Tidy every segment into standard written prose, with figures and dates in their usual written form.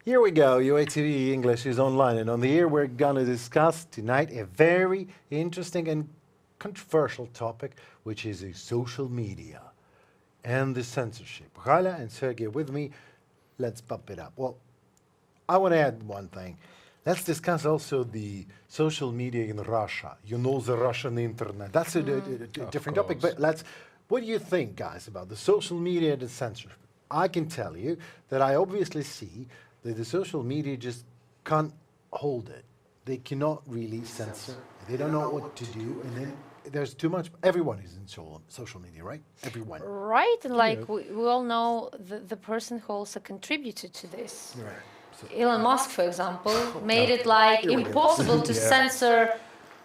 Here we go, UATV English is online, and on the air we're going to discuss tonight a very interesting and controversial topic, which is social media and the censorship. Halia and Serhii with me. Let's pump it up. Well, I want to add one thing. Let's discuss also the social media in Russia. You know, the Russian internet. That's a different topic, but what do you think, guys, about the social media and the censorship? I can tell you that I obviously see that the social media just can't hold it. They cannot really censor. They don't know what to do, and then there's too much. Everyone is in social media, right? Everyone. Right, and like we all know the person who also contributed to this. Right. So, Elon Musk, for example, made it like impossible to censor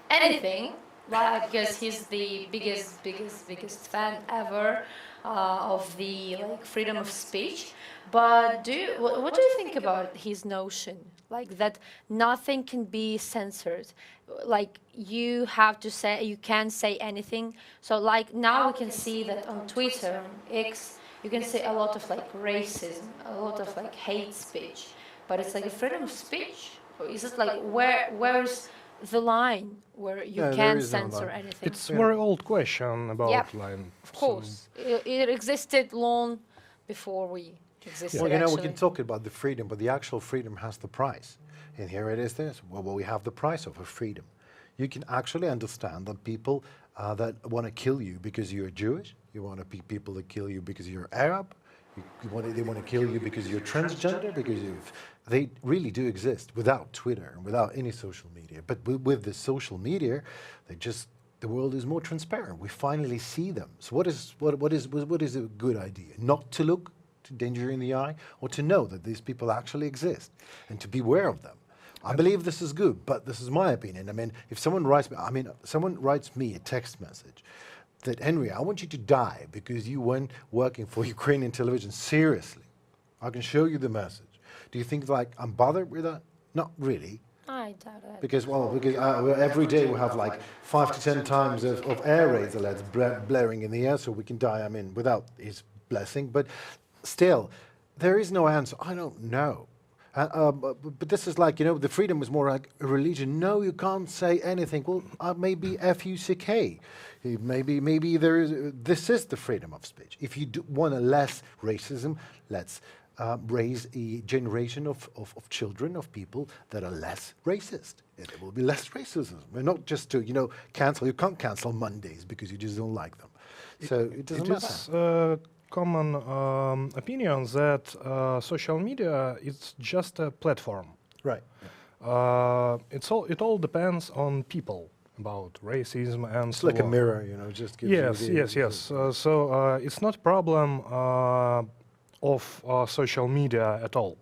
anything, like because he's the biggest fan ever of the like freedom of speech. But what do you think about his notion, like that nothing can be censored, like you have to say, you can't say anything. So like now we can see that on Twitter, on X, you can see a lot of like racism, a lot of like hate speech. But it's like a freedom of speech? Or is it like where's the line where you can censor anything? It's a very old question about line. Of course. It existed long before we existed. Well, you know, we can talk about the freedom, but the actual freedom has the price. And here it is this. Well, we have the price of a freedom. You can actually understand that people that want to kill you because you're Jewish, you want people to kill you because you're Arab, they want to kill you because you're transgender, because they really do exist without Twitter and without any social media. But with the social media, the world is more transparent. We finally see them. So what is a good idea? Not to look to danger in the eye, or to know that these people actually exist and to be aware of them. I believe this is good, but this is my opinion. I mean, if someone writes me a text message that, Henry, I want you to die because you went working for Ukrainian television. Seriously, I can show you the message. Do you think like I'm bothered with that? Not really. I doubt it. Because every day we have like 5 to 10 times of air raids alerts blaring in the air, so we can die. I mean, without his blessing. But still, there is no answer. I don't know. But this is like, you know, the freedom is more like a religion. No, you can't say anything. Well, maybe F-U-C-K. Maybe this is the freedom of speech. If you want less racism, let's raise a generation of children, of people that are less racist. There will be less racism. We're not just to, you know, cancel. You can't cancel Mondays because you just don't like them. So it doesn't matter. It is common opinion that social media is just a platform. Right. It all depends on people about racism and it's like a mirror, you know, just gives yes. So it's not problem of social media at all.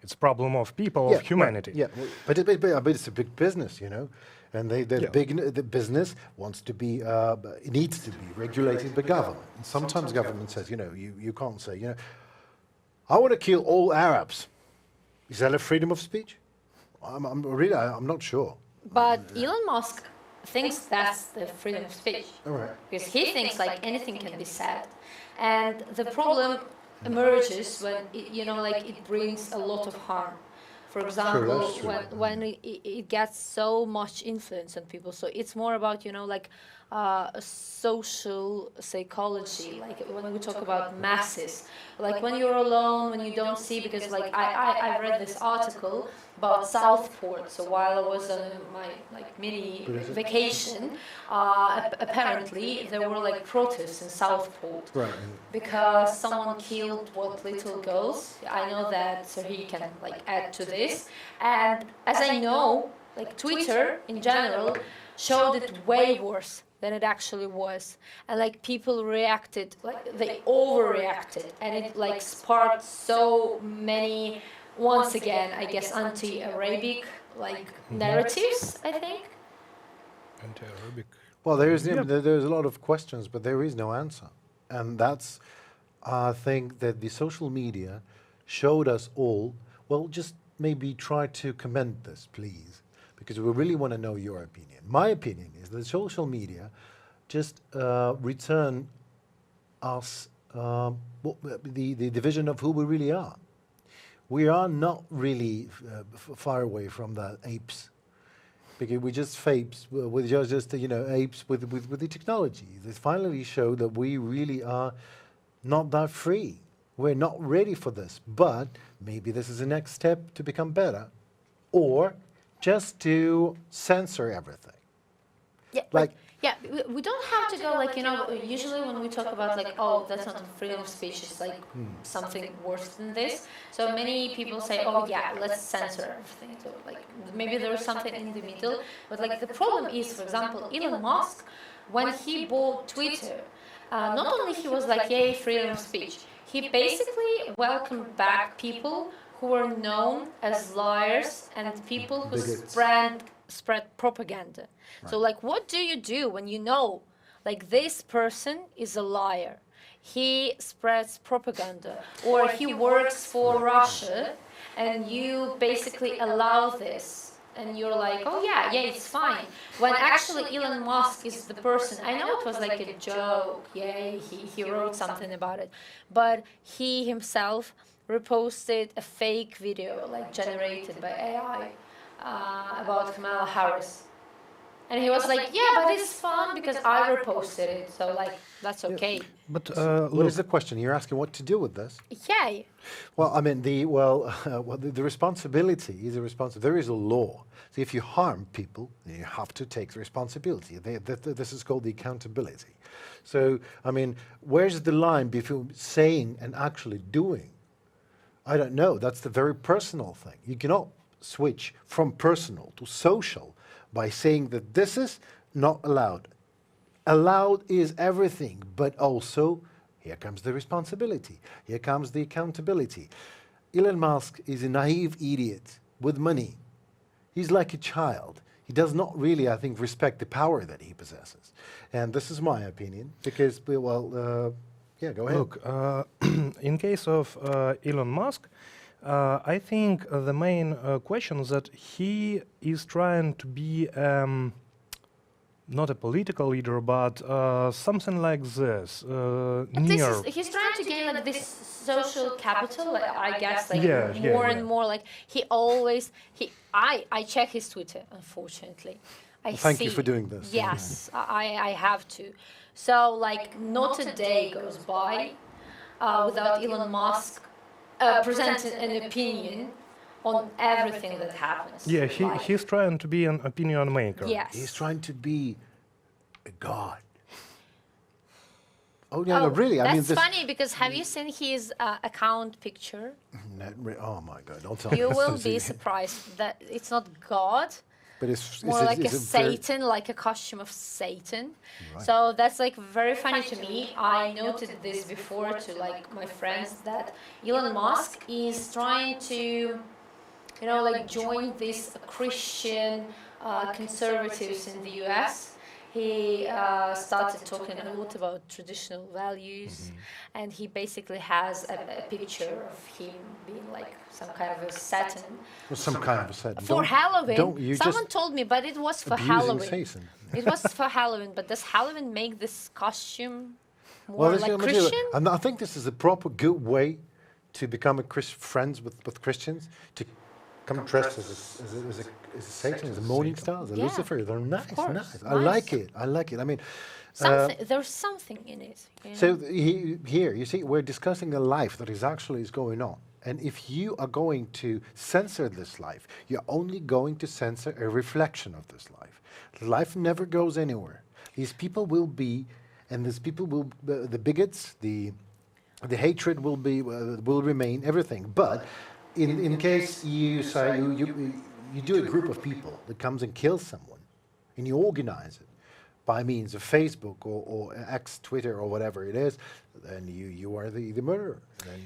It's problem of people, of humanity. Right. Yeah, but it's a big business, you know. And the business wants to be, it needs to be regulated by government. And sometimes government says, you know, you can't say, you know, I want to kill all Arabs. Is that a freedom of speech? I'm not sure. But Elon Musk thinks that's the freedom of speech. All right. Because he thinks like anything can be said. And the problem emerges when, it brings a lot of harm. For example, when it gets so much influence on people, so it's more about, social psychology, like when we talk about masses, like when you're alone, when you don't see, because like I read this article about Southport, so while I was on my mini vacation, apparently there were like protests in Southport, because someone killed little girls. I know that Serhii can add to this, and as I know, Twitter in general showed it way worse than it actually was, and people reacted, they overreacted, and it sparked so many, once again, I guess, anti-Arabic narratives, I think. Anti-Arabic. Well, there's a lot of questions, but there is no answer, and that's I think that the social media showed us all. Well, just maybe try to comment this, please, because we really want to know your opinion. My opinion is that social media just return us the vision of who we really are. we are not really far away from the apes, because we just apes with just apes with the technology. They finally show that we really are not that free. We're not ready for this, but maybe this is the next step to become better, or just to censor everything. Yeah, Like, yeah, we don't have to go like, usually when we talk about like, oh, that's not freedom of speech, it's like something worse than this. So many people say, oh yeah, let's censor everything. So like maybe there's something in the middle, but like the problem is, for example, Elon Musk, when he bought Twitter, not only he was like, yay, freedom of speech, he basically welcomed back people who were known as liars and people who Bigots. spread propaganda. So like, what do you do when you know like this person is a liar, he spreads propaganda, or he works for Russia, and you basically allow this, and you're like, oh yeah, it's fine, when actually Elon Musk is the person. I know it was like a joke, he wrote something about it, but he himself reposted a fake video like generated by AI about Kamala Harris. And he was like, yeah, but it's fun because I reposted it, so like, that's okay. But what look, is the question? You're asking what to do with this? Yeah. Well, I mean, the responsibility is a responsibility. There is a law. So if you harm people, then you have to take the responsibility. This is called the accountability. So, I mean, where's the line between saying and actually doing? I don't know. That's the very personal thing. You cannot switch from personal to social by saying that this is not allowed. Allowed is everything, but also here comes the responsibility. Here comes the accountability. Elon Musk is a naive idiot with money. He's like a child. He does not really, I think, respect the power that he possesses. And this is my opinion, because, well, yeah, go ahead. look, in case of Elon Musk, I think the main question is that he is trying to be not a political leader, but something like this, near. He's trying to gain like this social capital, like, I guess, like Yeah, more yeah. and more. Like I check his Twitter, unfortunately. I Thank you see. for doing this. Yes, I have to. So like, not a day goes by without Elon Musk presenting an opinion on everything that happens. Yeah, in life. he's trying to be an opinion maker. Yes. He's trying to be a god. Oh, yeah, no, really. I mean, That's this. funny because have you seen his account picture? Oh my God! Don't tell me. You this will is be it. surprised that it's not God, But it's more like a is it very- Satan, like a costume of Satan. So that's like very funny to me. I noted this before to like my friends that Elon Musk is trying to, like join these Christian conservatives in the US. He started talking a lot about traditional values, and he basically has a picture of him being like some kind of a Satan. Well, some kind of a Satan. For Halloween, Don't you someone just told me, but it was for abusing Halloween. Satan. It was for Halloween, but does Halloween make this costume more Well, this like is gonna do it. Christian? And I think this is a proper good way to become friends with Christians, to come dressed as a Satan, as a morning star, as a Yeah, Lucifer. They're nice, course, nice. I nice. like it. I like it. I mean, There's something in it. so here, you see, we're discussing a life that is going on. And if you are going to censor this life, you're only going to censor a reflection of this life. Life never goes anywhere. These people will be, and these people will, the bigots, the hatred will remain, everything. But in case you say you do a group of people that comes and kills someone, and you organize it by means of Facebook or X, Twitter, or whatever it is, then you are the murderer. Then,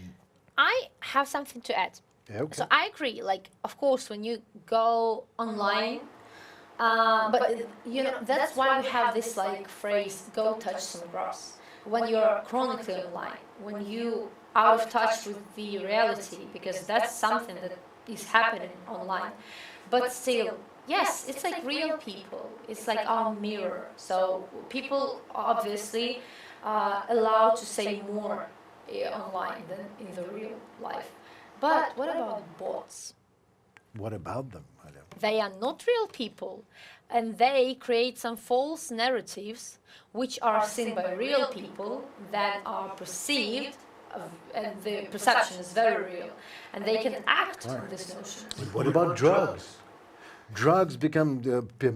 I have something to add. okay. So I agree. Like, of course, when you go online, but that's why we have this like phrase, "Go touch some grass." When you're chronically online, when you out of touch with the reality, because that's something that is happening online. But still, yes, it's like real people. It's like our mirror. So people obviously allowed to say more online than in the real life. But what about bots? What about them? Halia? They are not real people, and they create some false narratives which are seen by real people that are perceived, and the perception is very real, and they can act on this notion. What about drugs? Drugs become the You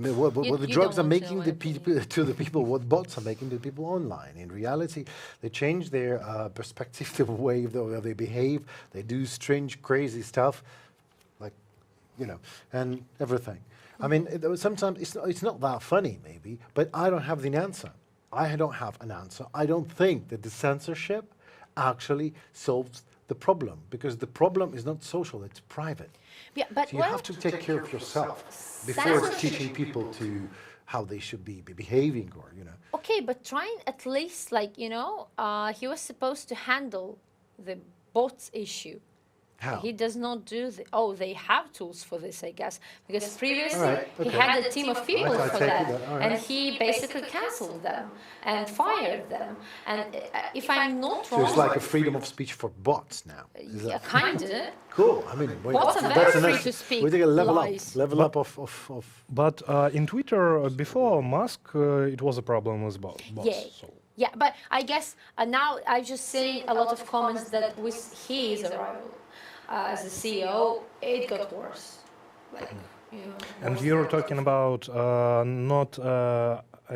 drugs are don't want to making know the my opinion. people to the people what bots are making the people online. In reality, they change their perspective, the way they behave. They do strange, crazy stuff, like and everything. I mean, sometimes it's not that funny, maybe, but I don't have the answer. I don't have an answer. I don't think that the censorship actually solves the problem, because the problem is not social; it's private. Yeah, but So you have to take care of yourself before teaching people to how they should be behaving, or Okay, but trying at least, he was supposed to handle the bots issue. how. He does not do the. Oh, they have tools for this, I guess, because previously All right, he okay. had a team of people I for take that, that, all right. and he basically cancelled them and fired them. And if I'm not So wrong, it's like a freedom of speech for bots now. Is yeah, that kinda. cool? I mean, Bots are that's very free enough. to speak We take a lies. level up of. But in Twitter, before Musk, it was a problem with bots. Yeah. So. Yeah, but I guess now I just see a lot of comments that with his arrival as a CEO, it got worse. Like, And worse you're than talking ever. about not,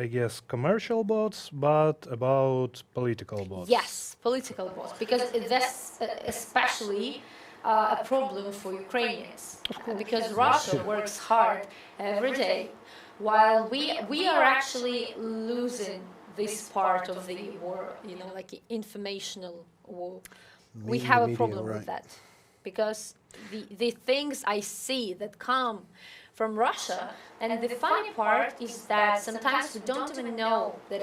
I guess, commercial bots, but about political bots. Yes, political bots, because that's especially a problem for Ukrainians, because Russia works hard every day, while we are actually losing this part of the war, like informational war. We have a Media, problem with right. that, because the things I see that come from Russia, and the funny part is that sometimes we don't even know that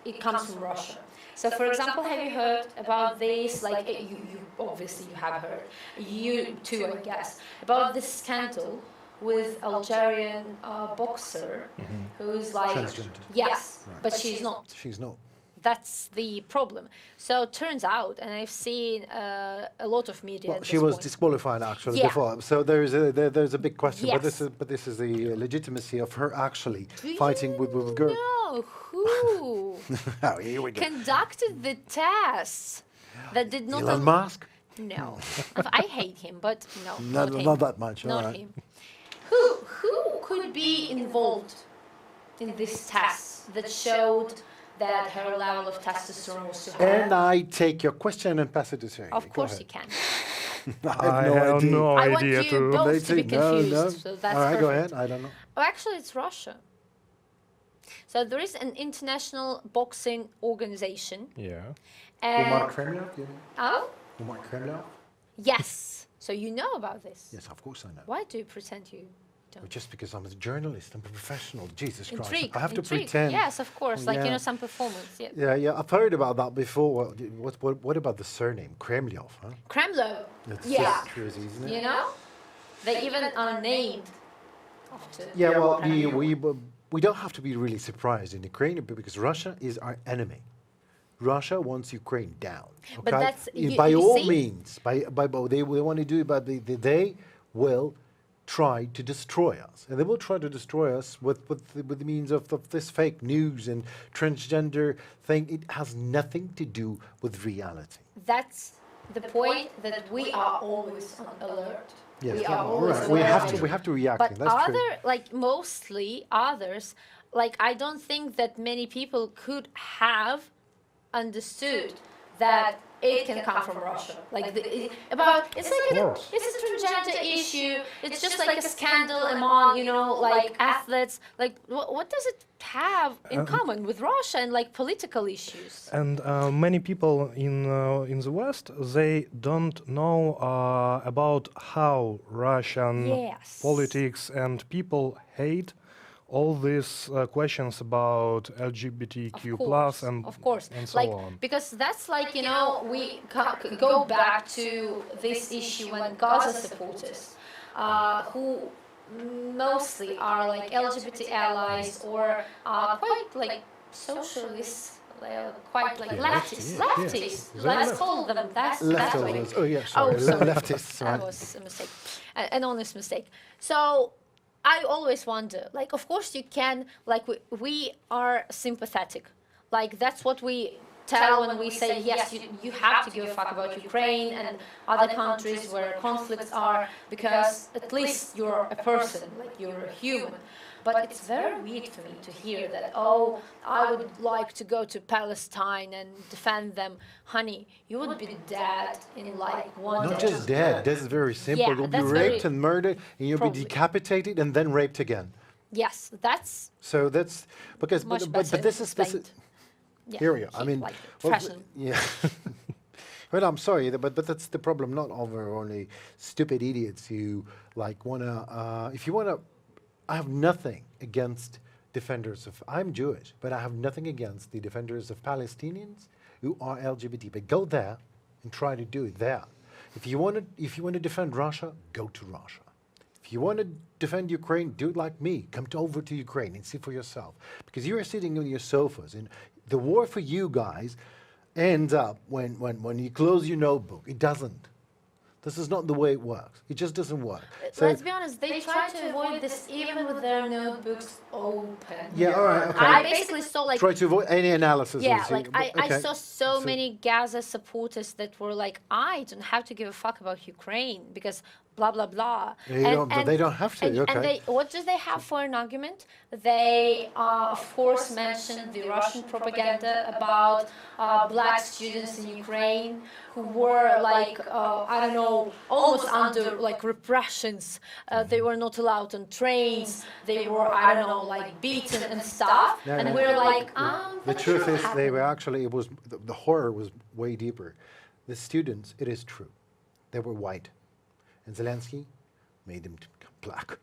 it comes from Russia. So, for example, have you heard about this? Like, you obviously you have heard, you too, I guess, about this scandal with Algerian boxer who's like, Transgender. yes, Right. but she's not. She's not. That's the problem. So it turns out, and I've seen a lot of media. Well, at she this was point. disqualified actually Yeah. before. So there's a big question. Yes. But this is the legitimacy of her actually Do fighting you with girls. know who Oh, here we go. conducted the tests that did not? Elon Musk? No, I hate him, but no, No, not him. not that much. Not all right. him. Who could be involved in these tests that showed that her level of testosterone was too high? And I take your question and pass it to Serhii. Of Go course ahead. you can. I have no idea. no I want idea you to. both They to be say no, confused. no. So that's All right, go perfect. ahead. I don't know. Oh, actually, it's Russia. So there is an international boxing organization. Yeah. Umar And Kremlov? You know? oh, Umar Kremlov? yes. So you know about this. Yes, of course I know. Why do you pretend you don't? Just because I'm a journalist, I'm a professional. Jesus Christ. Intrigue. I have to intrigue. pretend. Yes, of course. Oh, Like yeah. some performance. Yeah. Yeah, I've heard about that before. What about the surname? Kremlov, huh? Kremlin. It's Yeah. just crazy, isn't it? You know, they even are named after. Yeah, well, Kremlin. we don't have to be really surprised in Ukraine because Russia is our enemy. Russia wants Ukraine down. Okay? But that's- by you all see? means. They want to do it, but they will try to destroy us, and they will try to destroy us with the means of this fake news and transgender thing. It has nothing to do with reality. That's the point, that we are always on alert. Yes, we yeah, are all always right. alert. We have to react. But That's true. mostly others, I don't think that many people could have understood that it can come from Russia. It's a transgender issue. It's just like a scandal among athletes. What does it have in common with Russia and political issues? And many people in the West, they don't know about how Russian Yes. politics and people hate all these questions about LGBTQ plus and of course, and so on. because that's we go back to this issue when Gaza supporters, who mostly are LGBT allies or are quite socialist, They're quite like Yeah, leftists. yeah, yeah. Leftists. They're Let's left. call them that way. Leftovers. Oh yeah, sorry. sorry. Leftists. That Right. was a mistake, an honest mistake. So I always wonder, like, of course you can, like, we are sympathetic. Like, that's what we tell when we say, yes, you have to give a fuck about Ukraine and other countries where conflicts are, because at least you're a person, like, you're a human. But it's very weird for me to hear that, oh, I would like to go to Palestine and defend them. Honey, you would be dead in like one Not day. just dead. This is very simple. Yeah, You'll be that's raped very- and murdered, and you'll Probably. be decapitated and then raped again. Yes, that's So that's because, much but better this is explained. Yeah, here we are. I mean, like well, fashion. yeah. Well, I'm sorry, but that's the problem. Not over only stupid idiots who like wanna. If you wanna, I have nothing against defenders of. I'm Jewish, but I have nothing against the defenders of Palestinians who are LGBT. But go there and try to do it there. If you want to defend Russia, go to Russia. If you want to defend Ukraine, do it like me. Come over to Ukraine and see for yourself. Because you are sitting on your sofas, and the war for you guys ends up when you close your notebook. It doesn't. This is not the way it works. It just doesn't work. So Let's be honest, they try to avoid this even with their notebooks open. yeah, all right, okay. I basically saw like Try to avoid any analysis. yeah, obviously, like but I okay. saw so many Gaza supporters that were like, I don't have to give a fuck about Ukraine because blah blah blah. They don't have to, okay. And they, what do they have for an argument? They of course mentioned the Russian propaganda about black students in Ukraine who were like I don't know, almost under like repressions. They were not allowed on trains. They were I don't know, like beaten and stuff. No, and no, we're no. like, The that truth shouldn't is, they happen. were actually, it was, the horror was way deeper. The students, it is true, they were white. And Zelensky made them become black.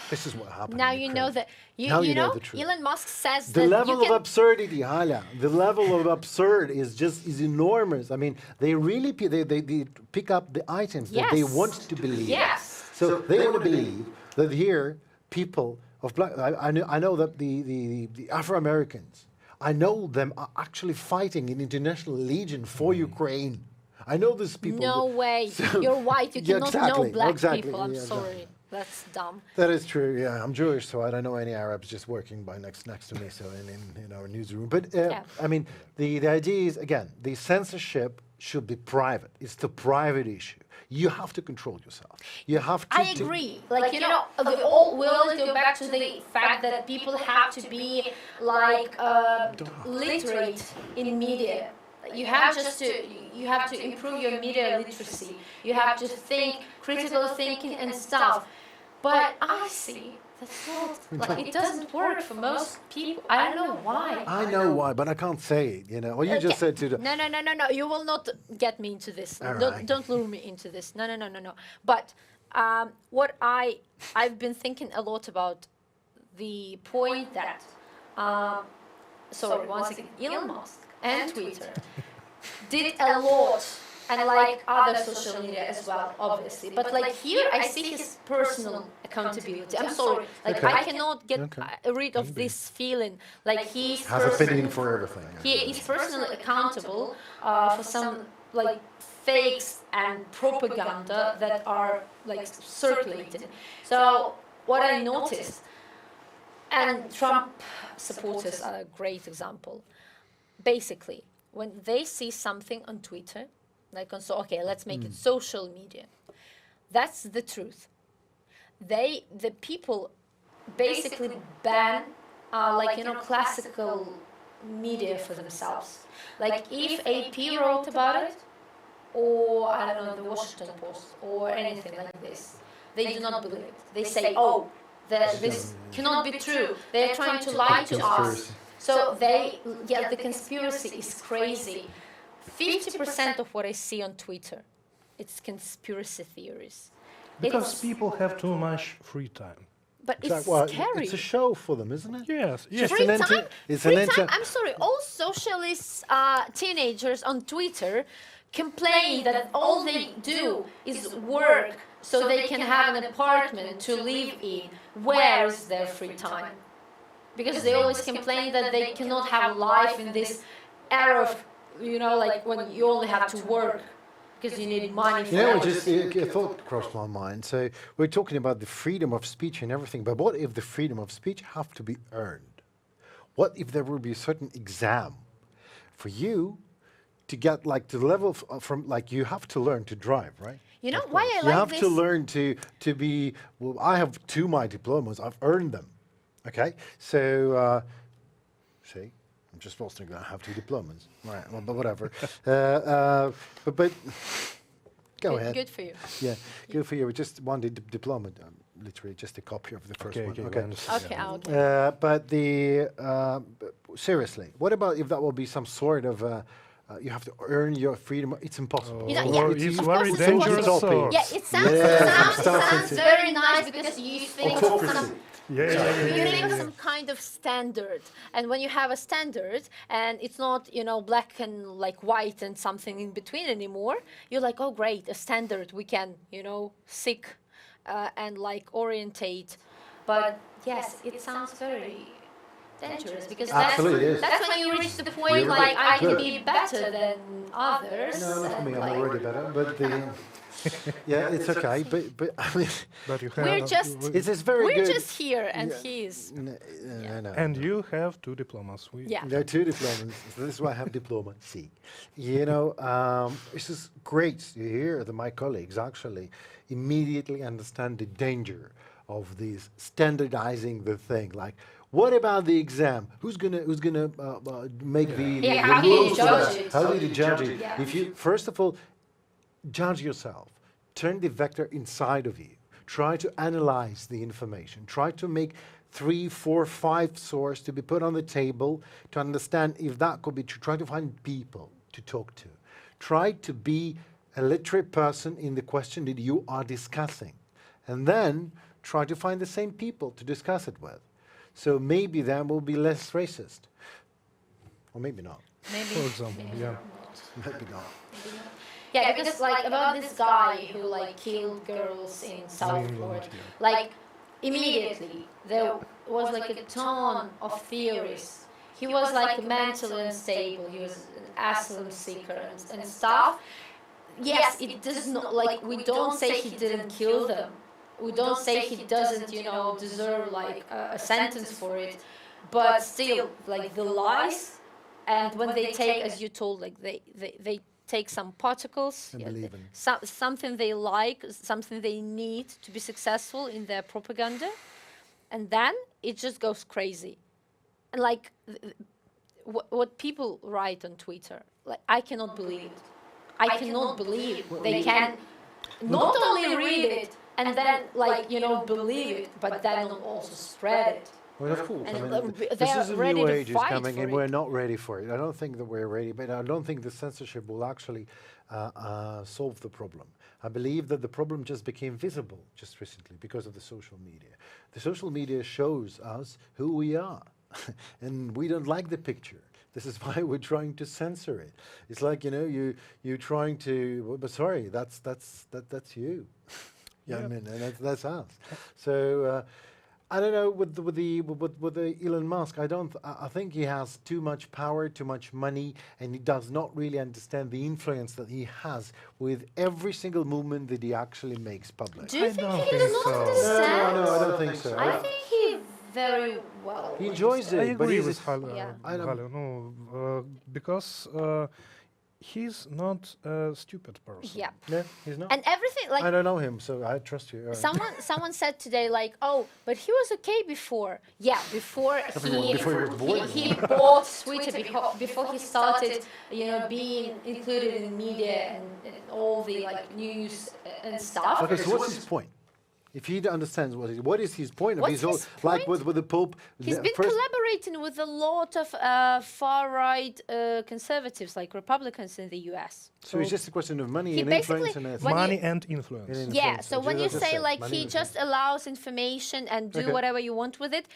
This is what happened. Now in you Ukraine. know that Now you know the truth. Elon Musk says The that level you of can, absurdity, Halia, the level of absurd is enormous. I mean, they really they pick up the items that they Yes. want to believe. Yes. So they want to believe that here people of black. I know that the Afro Americans. I know them are actually fighting in international legion for Ukraine. I know these people. no way. So- You're white. You Yeah, cannot exactly, know black exactly, people. I'm yeah, sorry. That's dumb. That is true. Yeah, I'm Jewish, so I don't know any Arabs just working by next to me. So in our newsroom, but Yeah. I mean, the idea is again, the censorship should be private. It's the private issue. You have to control yourself. You have to. I agree. Like, you know, we always go back to the fact that people have to be like literate in media. You have to improve your media literacy. You have to think critical thinking and stuff. But I see that's not like it doesn't work for most people. I don't know why. I know why, but I can't say it. You know, well, you just said to the. No. You will not get me into this. All Don't, right. don't lure me into this. No. But what I've been thinking a lot about the point that, sorry, once again, Elon Musk and Twitter did a lot, and like other social media as well, obviously. But like here, I see his personal accountability. I'm sorry, like Okay. I cannot get Okay. rid of this feeling. Like he's Has opinion for everything. he is personally accountable for some like fakes and propaganda that are like circulating. So what I noticed, and Trump supporters are a great example. Basically, when they see something on Twitter, like on let's make it social media. That's the truth. The people basically ban classical media for themselves. Like if AP wrote about it, or I don't know, the Washington Post or anything like this, they do not believe it. They say, oh, this cannot be true. They're trying to lie to us. Conspiracy. So the conspiracy is crazy. 50% of what I see on Twitter, it's conspiracy theories. Because It's- people have too much free time. But it's Well, scary. it's a show for them, isn't it? Yes, yes. Just Free an time? it's Free an time? I'm sorry, all socialist teenagers on Twitter complain that all they do is work so they can have an apartment to live in. Where is their free time? because they always complain that they cannot have life in this era of, like when you only have to work because you need money for You know, it. just a thought crossed my mind. So we're talking about the freedom of speech and everything, but what if the freedom of speech have to be earned? What if there will be a certain exam for you to get like the level from like you have to learn to drive, right? You know why I You like have this? to learn to be. Well, I have my diplomas. I've earned them. Okay, so see, I'm just supposed to have 2 diplomas, right? Well, but whatever. But go ahead. Good for you. Yeah, good for you. Just one diploma, literally just a copy of the first one. Okay. Okay. But seriously, what about if that will be some sort of you have to earn your freedom? It's impossible. You know, yeah, It's of very course it's dangerous. impossible. So. Yeah, it sounds, very nice because you think of Autocracy. some, you think of some kind of standard, and when you have a standard and it's not black and like white and something in between anymore, you're like, oh great, a standard we can seek and like orientate. But yes, it sounds very dangerous because Absolutely it is. that's when you reach the point like I can be better than others. No, not for me. I'm like, already better. But yeah, it's okay. But I mean, But you have, We're just it's very we're good. just here and Yeah. he's No. and you have 2 diplomas. yeah. There are 2 diplomas. So this is why I have diploma C. This is great to hear that my colleagues actually immediately understand the danger of these standardizing the thing. Like, what about the exam? Who's gonna make the Yeah, how do you rules for judge that? it? How do you judge it? Yeah. If you first of all judge yourself, turn the vector inside of you. Try to analyze the information. Try to make 3, 4, 5 sources to be put on the table to understand if that could be true. Try to find people to talk to. Try to be a literate person in the question that you are discussing. And then try to find the same people to discuss it with. So maybe then we'll be less racist. Or maybe not. Maybe. For example, yeah. Maybe not. Yeah, because like about this guy who like killed girls in Southport, like immediately there was like a ton of theories. He was like mentally unstable. He was an asylum seeker and stuff. Yes, it does not like we don't say he didn't kill them. We don't say he doesn't, deserve like a sentence for it. But still, like the lies, and when they take, as you told, like they take some particles, And believe in. something they like, something they need to be successful in their propaganda, and then it just goes crazy. And like what people write on Twitter, like I cannot believe it. I cannot believe they can not only read it and then believe it, but then also spread it. Well, of course. And I mean, they this are is a ready new to age is fight coming, for and it. we're not ready for it. I don't think that we're ready, but I don't think the censorship will actually solve the problem. I believe that the problem just became visible just recently because of the social media. The social media shows us who we are, and we don't like the picture. This is why we're trying to censor it. It's like you're trying to. Well, but sorry, that's you. Yeah, I mean, and that's us. So. I don't know with the Elon Musk. I think he has too much power, too much money, and he does not really understand the influence that he has with every single movement that he actually makes public. Do you I think don't he think does not so. understand? No, I don't think so. I think he very well. He enjoys I it, but agree he's with Halia. Yeah. I don't- No, because he's not a stupid person. Yeah, no, he's not. and everything like I don't know him, so I trust you. All right. someone said today like, oh, but he was okay before. Yeah, before he before he was born. he bought Twitter before he started being included in media and all the like news and stuff. Okay, so what's his point? If he understands what is his point of What's his whole, his like point? with the Pope. He's the been first- collaborating with a lot of far-right conservatives, like Republicans in the U.S. So it's just a question of money He and influence basically- and everything. when Money you- and influence. And Yeah, influence, so which when is you what I say said, like money he and just allows information and do Okay. whatever you want with it,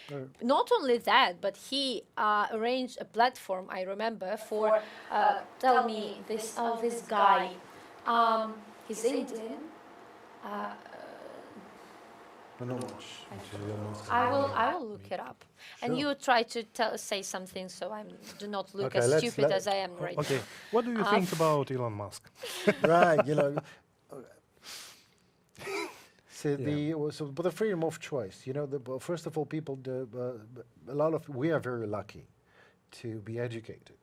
not only that, but he arranged a platform, I remember, for, tell me this, this guy, he's Indian, I know much. into Elon Musk. I will look it up. And Sure. you try to say something so I do not look Okay, as let's stupid let- as I am right Okay, what do you think about Elon Musk? Right, you know. So Yeah. but the freedom of choice, you know, but first of all, people, we are very lucky to be educated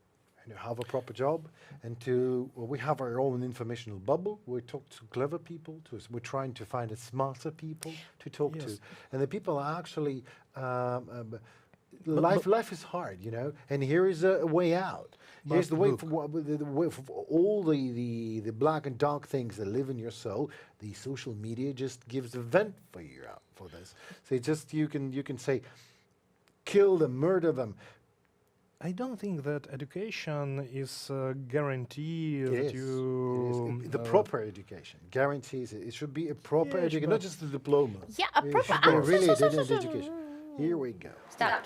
and to have a proper job and we have our own informational bubble. We talk to clever people, we're trying to find smarter people to talk to. Yes. And the people are actually, But- life is hard, you know, and here is a way out. Here's But the way look. the way for all the black and dark things that live in your soul. The social media just gives a vent for you out for this. So it just you can say, kill them, murder them. I don't think that education is a guarantee It that is. you... It is. The proper education guarantees it. It should be a proper Yes, education, not but- just a diploma. Yeah, a It proper should be answer. really an education. Here we go. Start.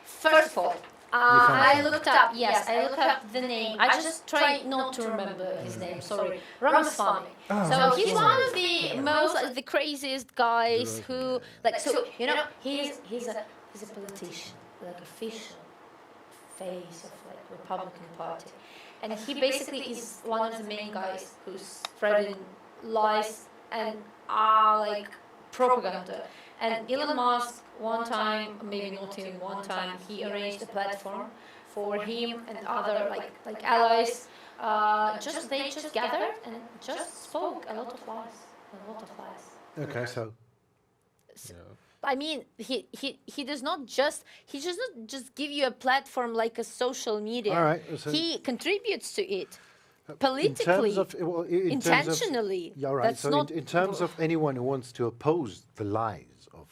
First of all, I looked up. Yes, I looked up the name. I just try not to remember his name. Sorry, Ramaswamy. So he's one of the most, like, the craziest guys who, like, so you know, he's a politician, like official face of like Republican Party, and he basically is one of the main guys who's spreading lies and like propaganda. And Elon Musk, one time, maybe not even one time, he arranged a platform for him and other like allies. They just gathered and just spoke a lot of lies, Okay, so I mean, he does not just give you a platform like a social media. all right. So He contributes to it in politically, terms of, well, in terms of- intentionally. Yeah, right. That's So not in terms of anyone who wants to oppose the lies of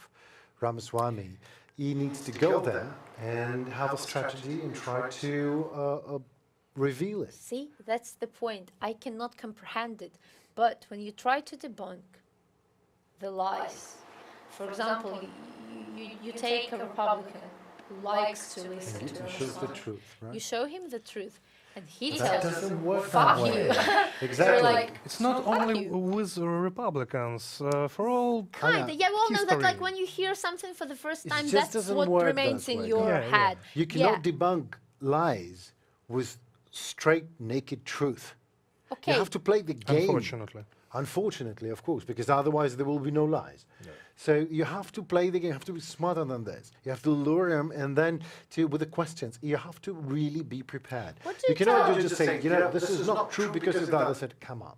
Ramaswamy, he needs to go there and have a strategy and try to reveal it. See, that's the point. I cannot comprehend it. But when you try to debunk the lies, for example, you take a Republican who likes to listen to It shows the Ramaswamy. truth, right? You show him the truth, and he That tells you, doesn't work fuck that way. you. Exactly. You're like, It's not fuck only you. with Republicans, for all... Kinda. Yeah, we all know that, like, history. when you hear something for the first It time, just that's doesn't what work remains that in way. your Yeah, yeah. head. You cannot Yeah. debunk lies with straight, naked truth. Okay. You have to play the game. Unfortunately. Of course, because otherwise there will be no lies. So you have to play the game. You have to be smarter than this. You have to lure him, and then with the questions, you have to really be prepared. What do You you cannot tell- just say, you know, this is not true because of that. I said, come on,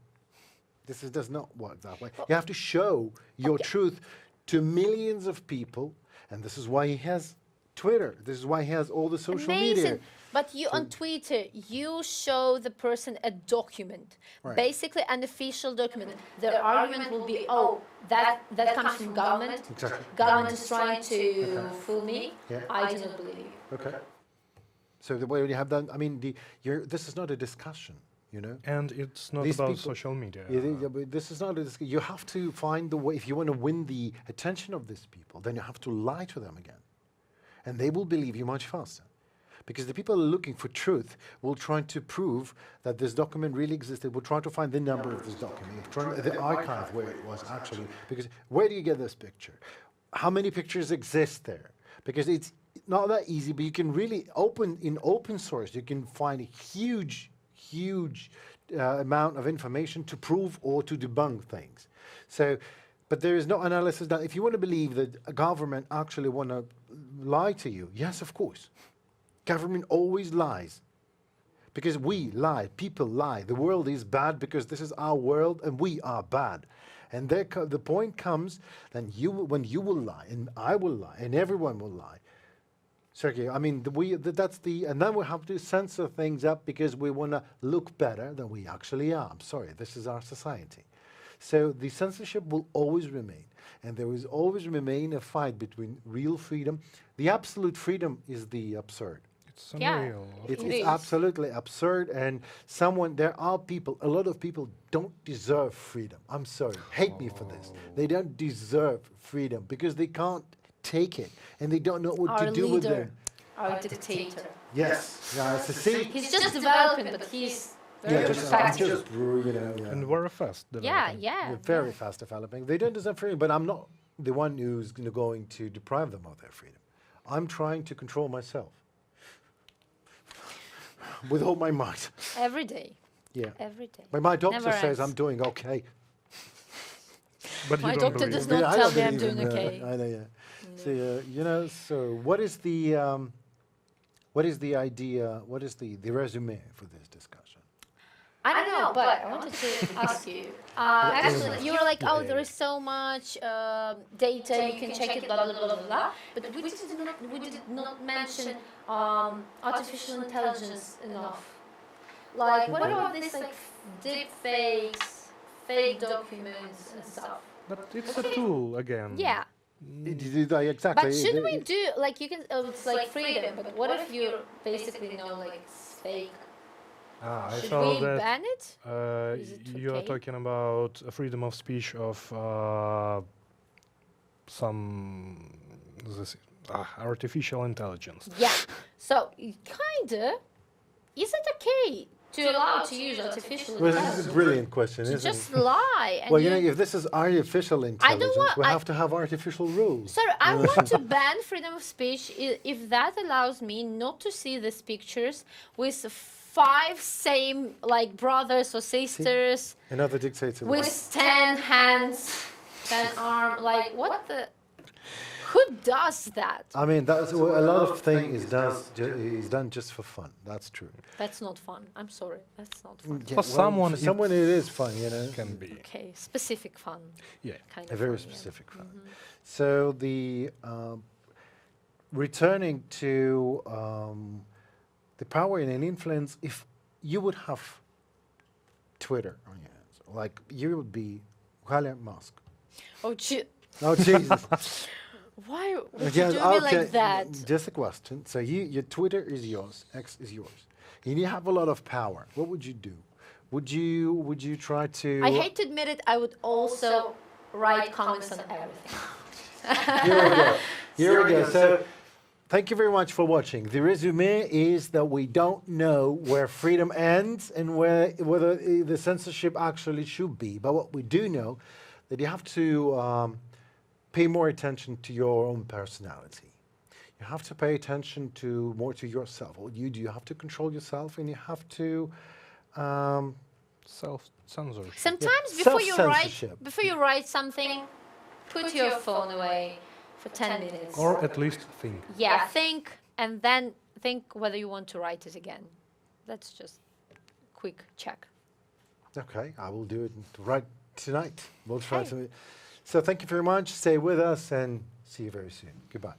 does not work that way. You have to show your truth to millions of people, and this is why he has Twitter. This is why he has all the social Amazing. media. But you on Twitter, you show the person a document, Right. basically an official document. Their argument will be, oh, that comes from government. Exactly. Government is trying to fool me. Yeah. I do not believe you. Okay. So the way you have done, I mean, this is not a discussion, you know. And it's not These about people- social media. But this is not a discussion. You have to find the way. If you want to win the attention of these people, then you have to lie to them again, and they will believe you much faster. Because the people looking for truth will try to prove that this document really existed. Will try to find the number of this document, the archive where it was actually. Because where do you get this picture? How many pictures exist there? Because it's not that easy, but you can really open source. You can find a huge amount of information to prove or to debunk things. So, but there is no analysis done. If you want to believe that a government actually want to lie to you, yes, of course. Government always lies. Because we lie, people lie. The world is bad because this is our world and we are bad. And the point comes then when you will lie and I will lie and everyone will lie. Serhii, I mean, and then we have to censor things up because we want to look better than we actually are. I'm sorry, this is our society. So the censorship will always remain. And there will always remain a fight between real freedom. The absolute freedom is the absurd. It's Yeah. unreal. It's is. absolutely absurd, and there are people, a lot of people don't deserve freedom. I'm sorry, hate me for this. They don't deserve freedom because they can't take it, and they don't know what Our to do with leader, them. our dictator. Yes, yeah, it's a see. He's just developing, but he's very effective. you know, And very fast. Yeah, developing. yeah. They're very fast developing. They don't deserve freedom, but I'm not the one who's going to deprive them of their freedom. I'm trying to control myself with all my might. Every day. Yeah. Every day. But my doctor Never says ends. I'm doing okay. But My you don't doctor believe does it. not I tell don't me I'm believe doing in, okay. I know, yeah. So, so what is the idea, what is the resume for this discussion? I don't know, but I wanted to ask you. Actually, you were like, oh, there is so much data, you can check it, blah, blah, blah, blah, blah. But we did not mention artificial intelligence enough. Like, what about this, like, deep fakes, fake documents and stuff? But it's a tool again. Yeah. Exactly. But should we do, like, you can, it's like freedom, but what if you basically know, like, it's fake? I Should saw we that ban it? Is it you are okay? talking about freedom of speech of some artificial intelligence. Yeah. So, kinda, is it okay to allow to use artificial Well, this intelligence? is a brilliant question, To isn't it? just lie. And Well, you know, if this is artificial intelligence, want- we I- have to have artificial rules. Sorry, I want to ban freedom of speech if that allows me not to see these pictures with 5 same, like, brothers or sisters Another dictator. with 10 hands, 10 arms. Like, what the? Who does that? I mean, that's a lot of things is done just for fun. That's true. That's not fun. I'm sorry. That's not fun. Yeah, For someone, someone it is fun, you know. Can be. Okay, specific fun. Yeah. Kind A of very fun, yeah. specific fun. So the returning to the power and an influence, if you would have Twitter on your hands, like you would be Elon Musk. Oh, Oh Jesus! why would Yes, you do me like that? Just a question. So your Twitter is yours, X is yours, and you have a lot of power. What would you do? Would you try to? I hate to admit it, I would also write comments on everything. Here we go. Here we go. So, thank you very much for watching. The resume is that we don't know where freedom ends and whether the censorship actually should be. But what we do know, that you have to pay more attention to your own personality. You have to pay attention more to yourself. What you do, you have to control yourself, and you have to. Self-censorship. Sometimes Self-censorship. before you write something, put your phone away for 10 minutes. Or at least think. Yeah, think, and then think whether you want to write it again. That's just quick check. Okay, I will do it right tonight. We'll try Okay. to. So thank you very much. Stay with us and see you very soon. Goodbye.